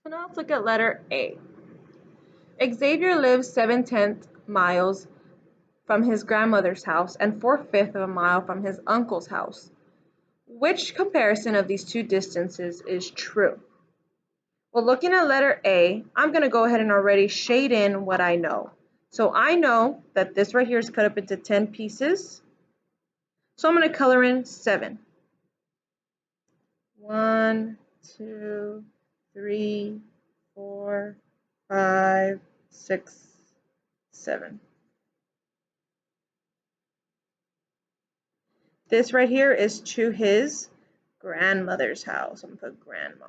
So now let's look at letter A. Xavier lives 7/10 miles from his grandmother's house and 4/5 of a mile from his uncle's house. Which comparison of these two distances is true? Well, looking at letter A, I'm going to go ahead and already shade in what I know. So I know that this right here is cut up into 10 pieces. So I'm going to color in 7. 1, 2, 3, 4, 5, 6, 7. This right here is to his grandmother's house. I'm going to put grandma.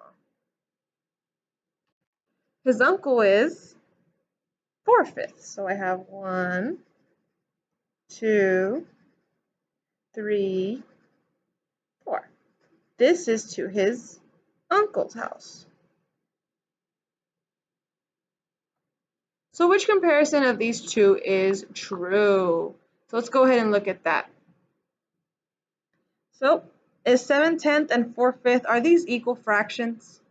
His uncle is 4/5. So I have 1, 2, 3, 4. This is to his uncle's house. So which comparison of these two is true? So let's go ahead and look at that. So is 7/10 and 4/5, are these equal fractions?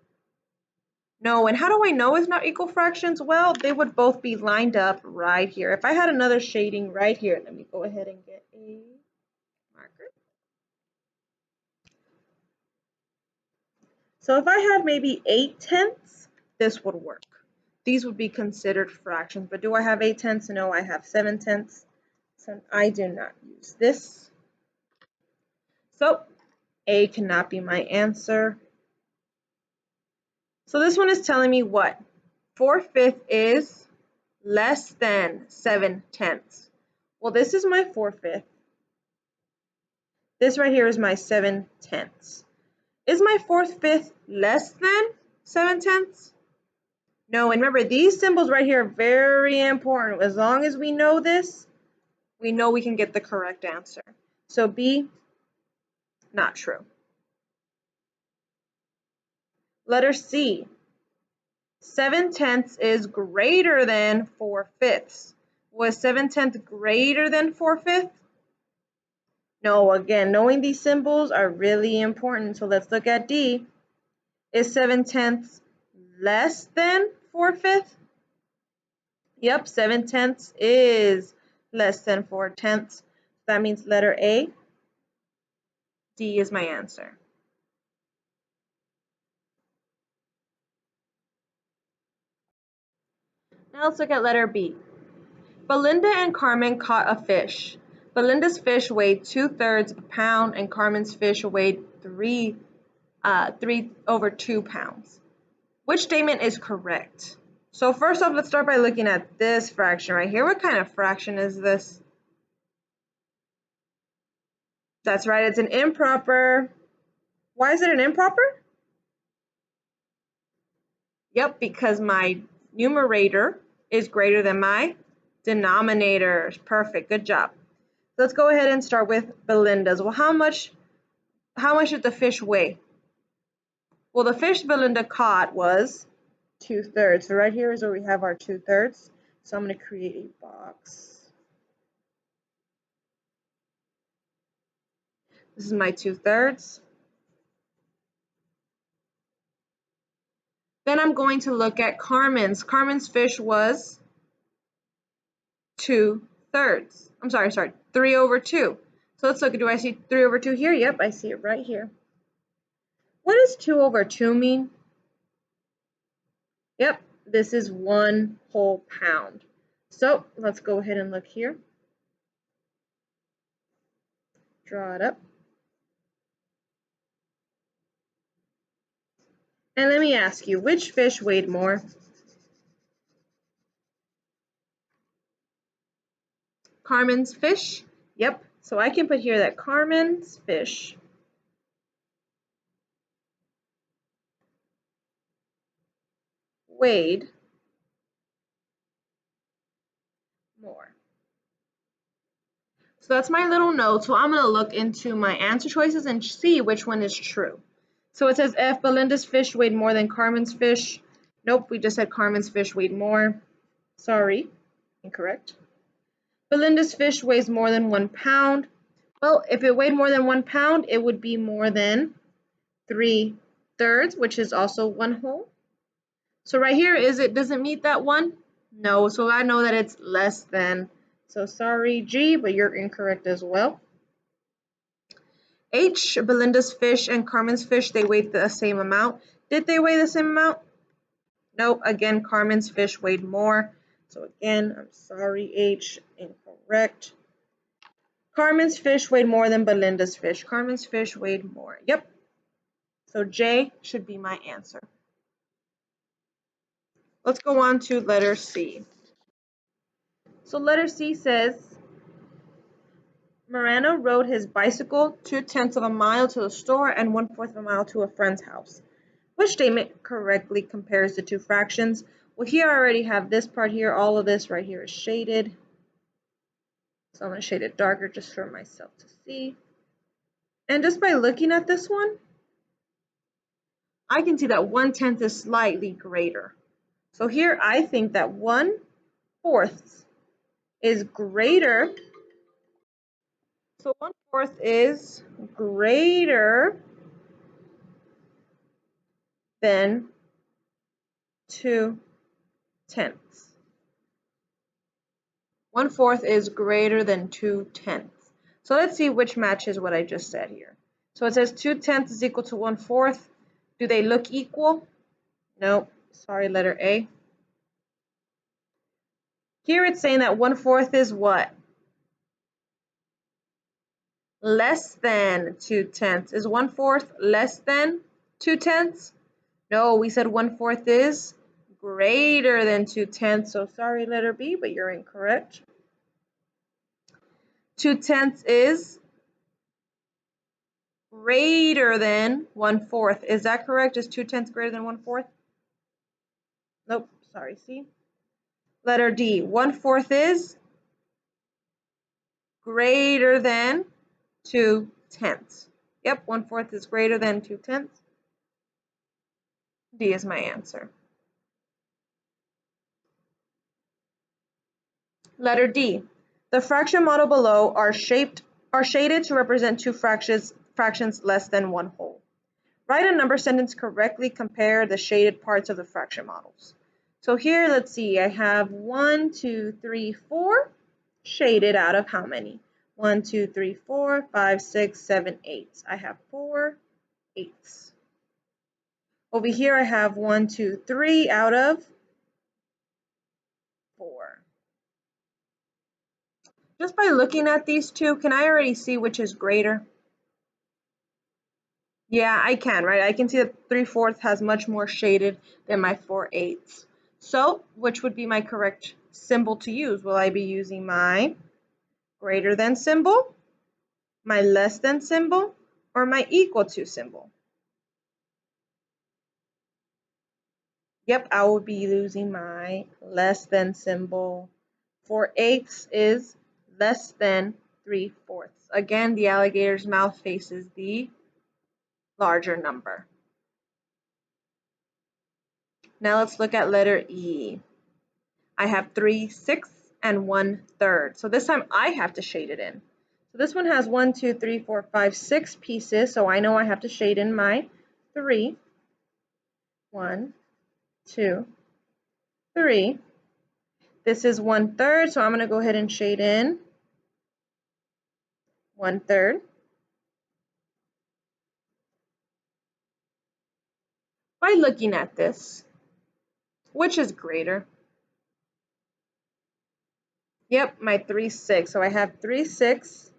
No, and how do I know it's not equal fractions? Well, they would both be lined up right here. If I had another shading right here, let me go ahead and get a marker. So if I had maybe 8/10, this would work. These would be considered fractions, but do I have 8/10? No, I have 7/10. So I do not use this. So A cannot be my answer. So this one is telling me what? 4/5 is less than 7/10. Well, this is my 4/5. This right here is my 7/10. Is my 4/5 less than 7/10? No, and remember, these symbols right here are very important. As long as we know this, we know we can get the correct answer. So B, not true. Letter C, 7/10 is greater than 4/5. Was 7/10 greater than 4/5? No, again, knowing these symbols are really important. So let's look at D. Is 7/10 less than 4/5? Yep, 7/10 is less than 4/10. That means letter A. D is my answer. Now let's look at letter B. Belinda and Carmen caught a fish. Belinda's fish weighed 2/3 a pound and Carmen's fish weighed 3/2 pounds. Which statement is correct? So first off, let's start by looking at this fraction right here. What kind of fraction is this? That's right, it's an improper. Why is it an improper? Yep, because my numerator is greater than my denominator. Perfect, good job. Let's go ahead and start with Belinda's. Well, how much did the fish weigh? Well, the fish Belinda caught was 2/3. So right here is where we have our 2/3. So I'm going to create a box. This is my 2/3. Then I'm going to look at Carmen's. Carmen's fish was 2/3. I'm sorry, 3/2. So let's look. Do I see 3/2 here? Yep, I see it right here. What does 2/2 mean? Yep, this is 1 whole pound. So let's go ahead and look here. Draw it up. And let me ask you, which fish weighed more? Carmen's fish? Yep, so I can put here that Carmen's fish weighed more. So that's my little note. So I'm going to look into my answer choices and see which one is true. So it says F, Belinda's fish weighed more than Carmen's fish. Nope, we just said Carmen's fish weighed more. Sorry, incorrect. Belinda's fish weighs more than 1 pound. Well, if it weighed more than 1 pound, it would be more than 3/3, which is also 1 whole. So right here, does it meet that one? No, so I know that it's less than. So sorry, G, but you're incorrect as well. H, Belinda's fish and Carmen's fish, they weighed the same amount. Did they weigh the same amount? Nope, again, Carmen's fish weighed more. So again, I'm sorry, H, incorrect. Carmen's fish weighed more than Belinda's fish. Carmen's fish weighed more. Yep. So J should be my answer. Let's go on to letter C. So letter C says, Morano rode his bicycle 2/10 of a mile to the store and 1/4 of a mile to a friend's house. Which statement correctly compares the two fractions? Well, here I already have this part here. All of this right here is shaded. So I'm going to shade it darker just for myself to see. And just by looking at this one, I can see that 1/10 is slightly greater. So here I think that 1/4 is greater. So 1/4 is greater than 2/10. 1/4 is greater than 2/10. So let's see which matches what I just said here. So it says 2/10 is equal to 1/4. Do they look equal? Nope. Sorry, letter A. Here it's saying that 1/4 is what? Less than 2/10. Is 1/4 less than 2/10? No, we said 1/4 is greater than 2/10. So sorry, letter B, but you're incorrect. 2/10 is greater than 1/4. Is that correct? Is 2/10 greater than 1/4? Nope, sorry, C. Letter D, 1/4 is greater than 2/10. Yep, 1/4 is greater than 2/10. D is my answer. Letter D, the fraction model below are shaded to represent two fractions less than one whole. Write a number sentence correctly, compare the shaded parts of the fraction models. So here, let's see, I have 1, 2, 3, 4 shaded out of how many? 1, 2, 3, 4, 5, 6, 7, 8. I have 4 8s. Over here, I have 1, 2, 3 out of 4. Just by looking at these two, can I already see which is greater? Yeah, I can, right? I can see that 3/4 has much more shaded than my 4/8. So, which would be my correct symbol to use? Will I be using my greater than symbol, my less than symbol, or my equal to symbol? Yep, I will be using my less than symbol. 4/8 is less than 3/4. Again, the alligator's mouth faces the larger number. Now let's look at letter E. I have 3/6 and 1/3. So this time I have to shade it in. So this one has 1, 2, 3, 4, 5, 6 pieces. So I know I have to shade in my 3. 1, 2, 3. This is 1/3. So I'm going to go ahead and shade in 1/3. By looking at this, which is greater? Yep, my 3/6. So I have 3/6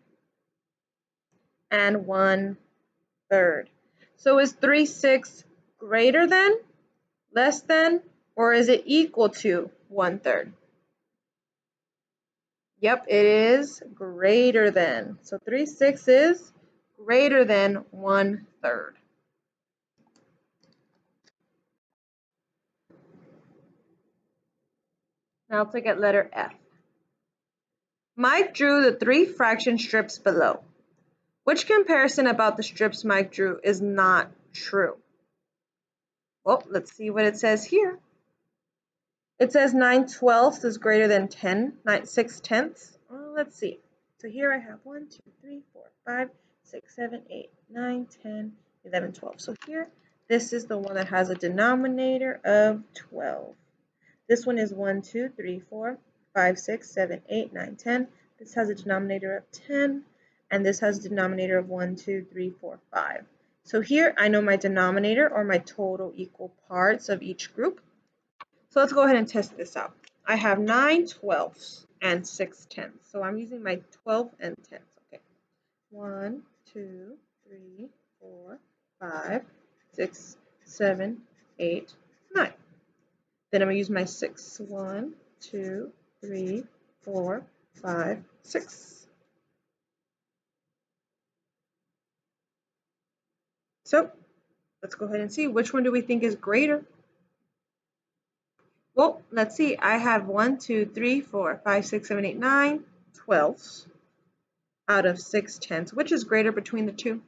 and 1/3. So is 3/6 greater than, less than, or is it equal to 1/3? Yep, it is greater than. So 3/6 is greater than 1/3. Now let's look at letter F. Mike drew the 3 fraction strips below. Which comparison about the strips Mike drew is not true? Well, let's see what it says here. It says 9/12 is greater than 10, 6/10. Well, let's see. So here I have 1, 2, 3, 4, 5, 6, 7, 8, 9, 10, 11, 12. So here This is the one that has a denominator of 12. This one is 1, 2, 3, 4, 5, 6, 7, 8, 9, 10. This has a denominator of 10, and this has a denominator of 1, 2, 3, 4, 5. So here I know my denominator, or my total equal parts of each group. So let's go ahead and test this out. I have 9 twelfths and 6 tenths. So I'm using my 12 and tenths. Okay. 1, 2, 3, 4, 5, 6, 7, 8, 9. Then I'm going to use my 6. 1, 2, 3, 4, 5, 6. So let's go ahead and see which one do we think is greater. Well, let's see. I have 1, 2, 3, 4, 5, 6, 7, 8, 9 twelfths out of 6 tenths. Which is greater between the two?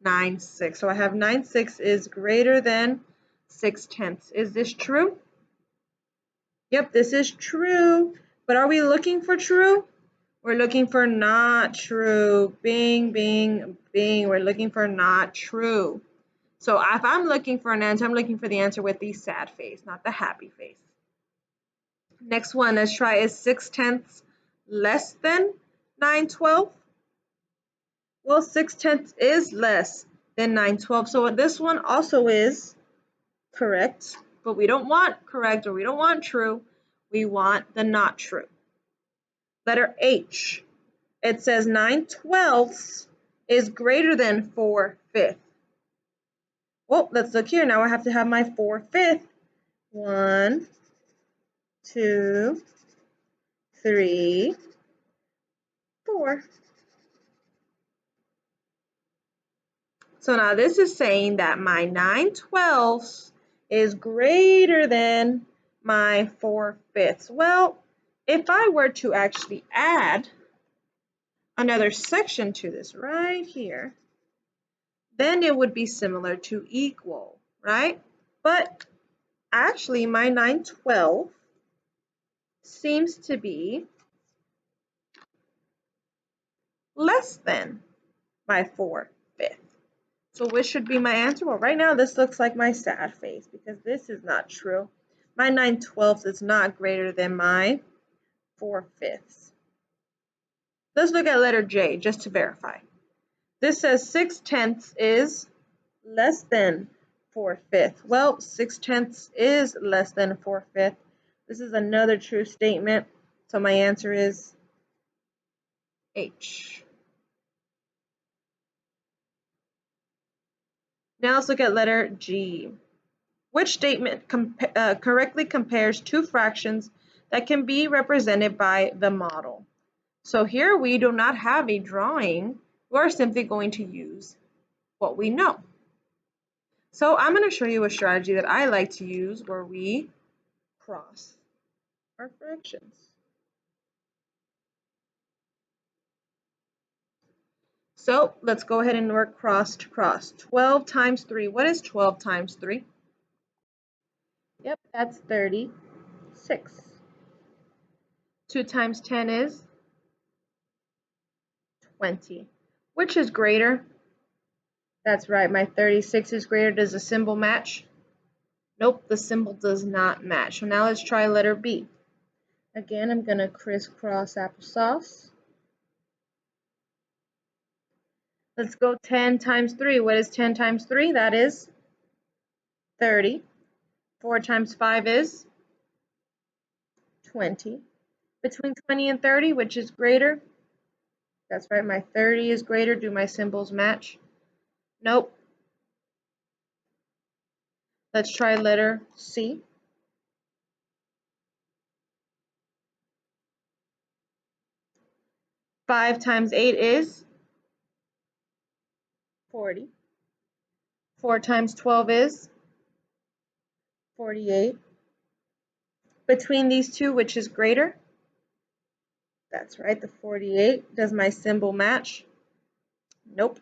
9, 6. So I have 9, 6 is greater than 6 tenths. Is this true? Yep, this is true. But are we looking for true? We're looking for not true. Bing, bing, bing. We're looking for not true. So if I'm looking for an answer, I'm looking for the answer with the sad face, not the happy face. Next one, let's try, is 6 tenths less than 9 twelfths? Well, 6 tenths is less than 9 twelfths. So this one also is correct, but we don't want correct, or we don't want true. We want the not true. Letter H. It says 9 twelfths is greater than 4 fifths. Well, let's look here. Now I have to have my 4 fifths. 1, 2, 3, 4. So now this is saying that my 9 twelfths is greater than my 4 fifths. Well, if I were to actually add another section to this right here, then it would be similar to equal, right? But actually my 9 twelfths seems to be less than my 4 fifths. So which should be my answer? Well, right now this looks like my sad face because this is not true. My 9 twelfths is not greater than my 4 fifths. Let's look at letter J just to verify. This says 6 tenths is less than 4 fifths. Well, 6 tenths is less than 4 fifths. This is another true statement. So my answer is H. Now let's look at letter G. Which statement correctly compares two fractions that can be represented by the model? So here we do not have a drawing. We're simply going to use what we know. So I'm going to show you a strategy that I like to use where we cross our fractions. So let's go ahead and work cross to cross. 12 times 3. What is 12 times 3? Yep, that's 36. 2 times 10 is 20. Which is greater? That's right, my 36 is greater. Does the symbol match? Nope, the symbol does not match. So now let's try letter B. Again, I'm going to crisscross applesauce. Let's go 10 times 3. What is 10 times 3? That is 30. 4 times 5 is 20. Between 20 and 30, which is greater? That's right, my 30 is greater. Do my symbols match? Nope. Let's try letter C. Five times 8 is 40. 4 times 12 is 48. Between these two, which is greater? That's right, the 48. Does my symbol match? Nope.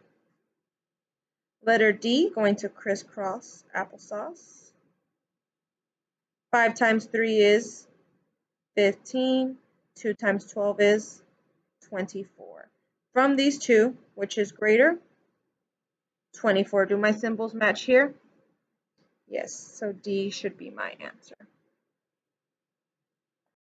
Letter D, going to crisscross applesauce. 5 times 3 is 15. 2 times 12 is 24. From these two, which is greater? 24. Do my symbols match here? Yes, so D should be my answer.